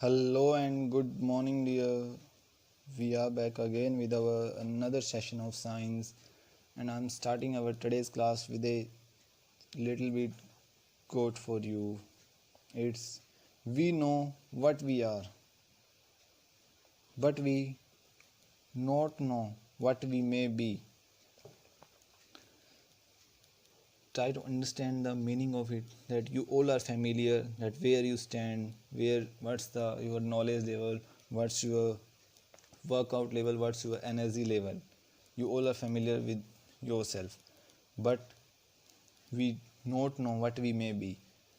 Hello and good morning, dear. We are back again with our another session of science, and I'm starting our today's class with a little bit quote for you. It's we know what we are, but we not know what we may be. Try to understand the meaning of it, that you all are familiar, that where you stand, what's the your knowledge level, what's your workout level, what's your energy level. You all are familiar with yourself, but we not know what we may be.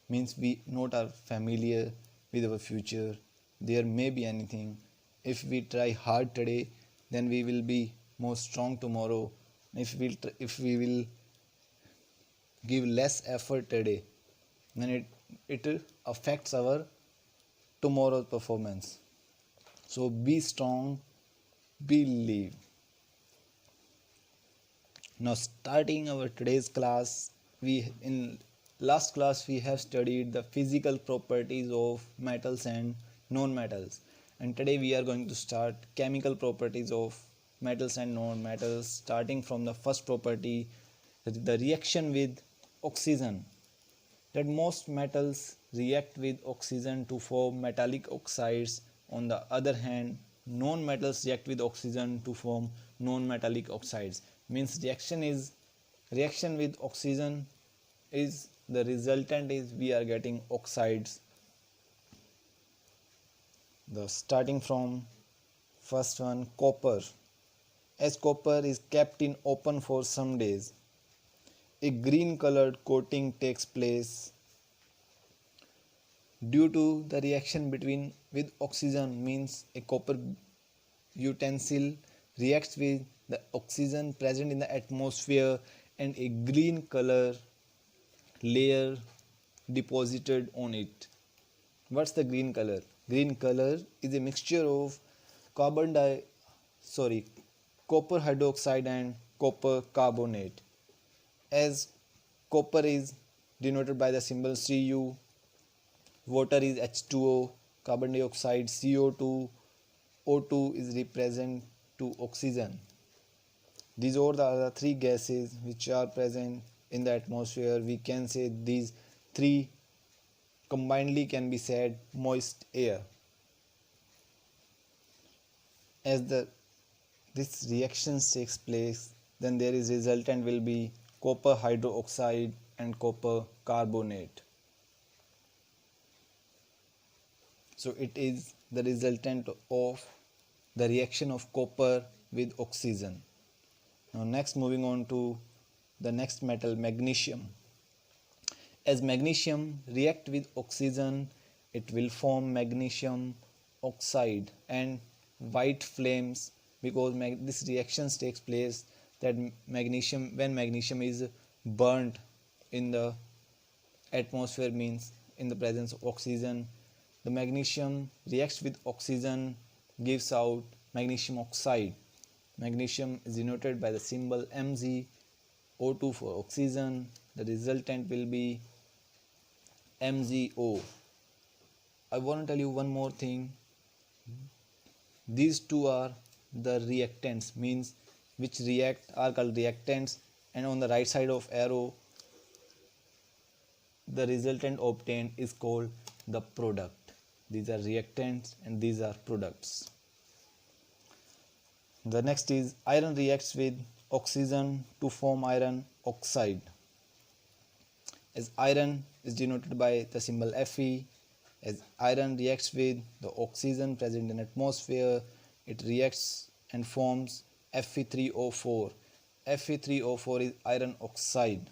Means we not are familiar with our future. There may be anything. If we try hard today, then we will be more strong tomorrow. If we will give less effort today, then it affects our tomorrow's performance. So be strong, believe. Now starting our today's class, we in last class we have studied the physical properties of metals and non-metals, and today we are going to start chemical properties of metals and non-metals, starting from the first property, the reaction with oxygen. That most metals react with oxygen to form metallic oxides. On the other hand, non-metals react with oxygen to form non-metallic oxides. Means reaction with oxygen is the resultant is we are getting oxides. The starting from first one, copper. As copper is kept in open for some days, a green colored coating takes place due to the reaction between with oxygen. Means a copper utensil reacts with the oxygen present in the atmosphere, and a green color layer deposited on it. What's the green color? Green color is a mixture of carbon di sorry copper hydroxide and copper carbonate. As copper is denoted by the symbol Cu, water is H2O, carbon dioxide CO2, O2 is represent to oxygen. These are the three gases which are present in the atmosphere. We can say these three combinedly can be said moist air. As this reaction takes place, then there is resultant will be copper hydroxide and copper carbonate. So it is the resultant of the reaction of copper with oxygen. Now next, moving on to the next metal, magnesium. As magnesium react with oxygen, it will form magnesium oxide and white flames, because this reactions takes place that magnesium, when magnesium is burnt in the atmosphere, means in the presence of oxygen, the magnesium reacts with oxygen, gives out magnesium oxide. Magnesium is denoted by the symbol Mg, O2 for oxygen. The resultant will be MgO. I want to tell you one more thing. These two are the reactants, means which react are called reactants, and on the right side of arrow the resultant obtained is called the product. These are reactants and these are products. The next is iron reacts with oxygen to form iron oxide. As iron is denoted by the symbol Fe, as iron reacts with the oxygen present in atmosphere, it reacts and forms Fe3O4. Fe3O4 is iron oxide.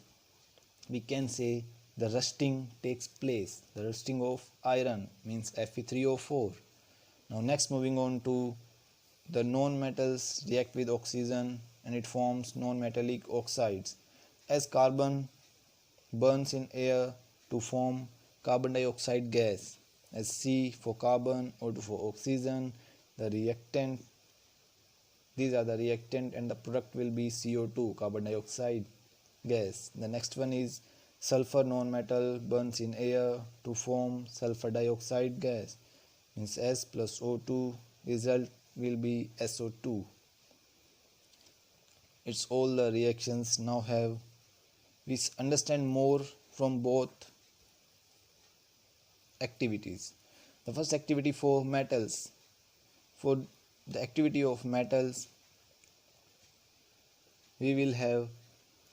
We can say the rusting takes place. The rusting of iron means Fe3O4. Now next, moving on to the non-metals react with oxygen and it forms non-metallic oxides. As carbon burns in air to form carbon dioxide gas, as C for carbon, O2 for oxygen, the reactant, these are the reactant, and the product will be CO2, carbon dioxide gas. The next one is sulfur non-metal burns in air to form sulfur dioxide gas. means S plus O2, result will be SO2. It's all the reactions now have. We understand more from both activities. The first activity for metals. For the activity of metals, we will have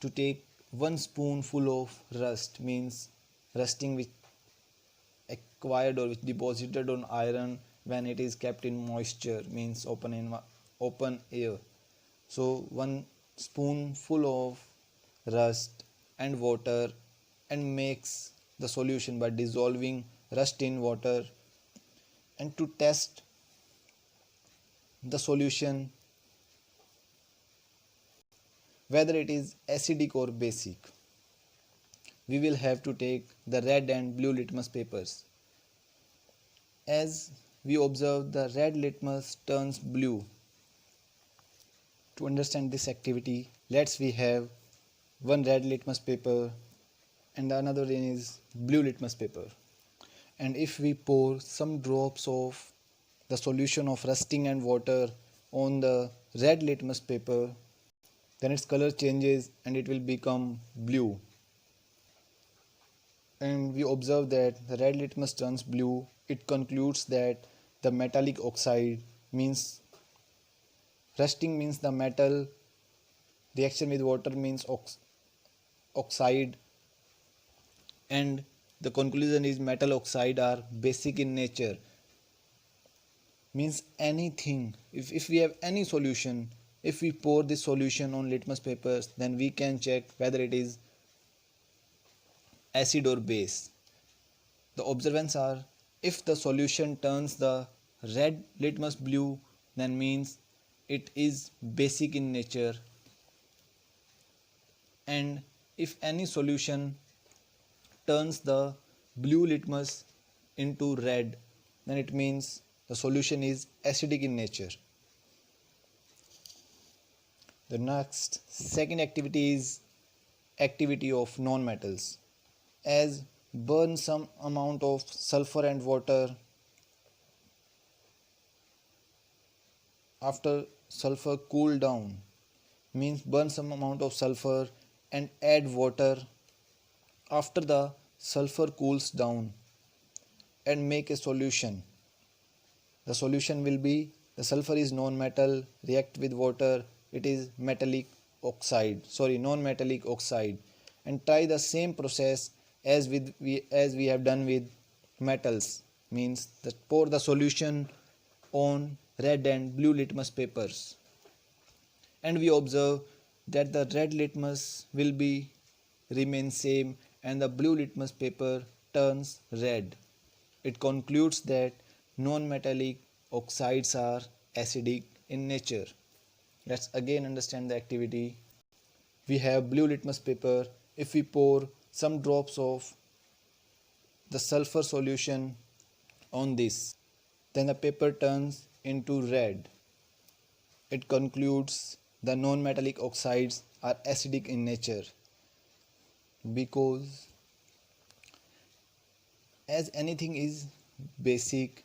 to take 1 spoonful of rust, means rusting which acquired or which deposited on iron when it is kept in moisture, means open air. So 1 spoonful of rust and water, and mix the solution by dissolving rust in water, and to test the solution whether it is acidic or basic, we will have to take the red and blue litmus papers. As we observe, the red litmus turns blue. To understand this activity, let's we have one red litmus paper and another is blue litmus paper. And if we pour some drops of the solution of rusting and water on the red litmus paper, then its color changes and it will become blue. And we observe that the red litmus turns blue. It concludes that the metallic oxide, means rusting means the metal, reaction with water means oxide, and the conclusion is metal oxide are basic in nature. Means anything, if we have any solution, if we pour this solution on litmus papers, then we can check whether it is acid or base. The observations are, if the solution turns the red litmus blue, then means it is basic in nature, and if any solution turns the blue litmus into red, then it means the solution is acidic in nature. The next second activity is activity of non-metals. As burn some amount of sulfur and water. After sulfur cool down, means burn some amount of sulfur and add water after the sulfur cools down and make a solution. The solution will be, the sulfur is non-metal, react with water, it is non-metallic oxide, and try the same process as we have done with metals, means that pour the solution on red and blue litmus papers, and we observe that the red litmus will be remain same and the blue litmus paper turns red. It concludes that non-metallic oxides are acidic in nature. Let's again understand the activity. We have blue litmus paper. If we pour some drops of the sulfur solution on this, then the paper turns into red. It concludes the non-metallic oxides are acidic in nature, because as anything is basic,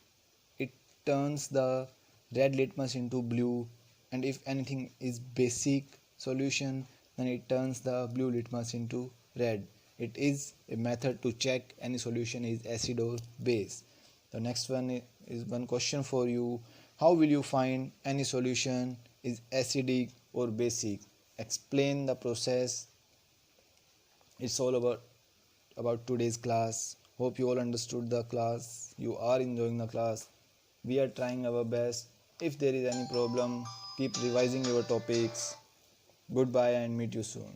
it turns the red litmus into blue, and if anything is basic solution, then it turns the blue litmus into red. It is a method to check any solution is acid or base. The next one is one question for you. How will you find any solution is acidic or basic? Explain the process. It's all about today's class. Hope you all understood the class. You are enjoying the class. We are trying our best. If there is any problem, keep revising your topics. Goodbye and meet you soon.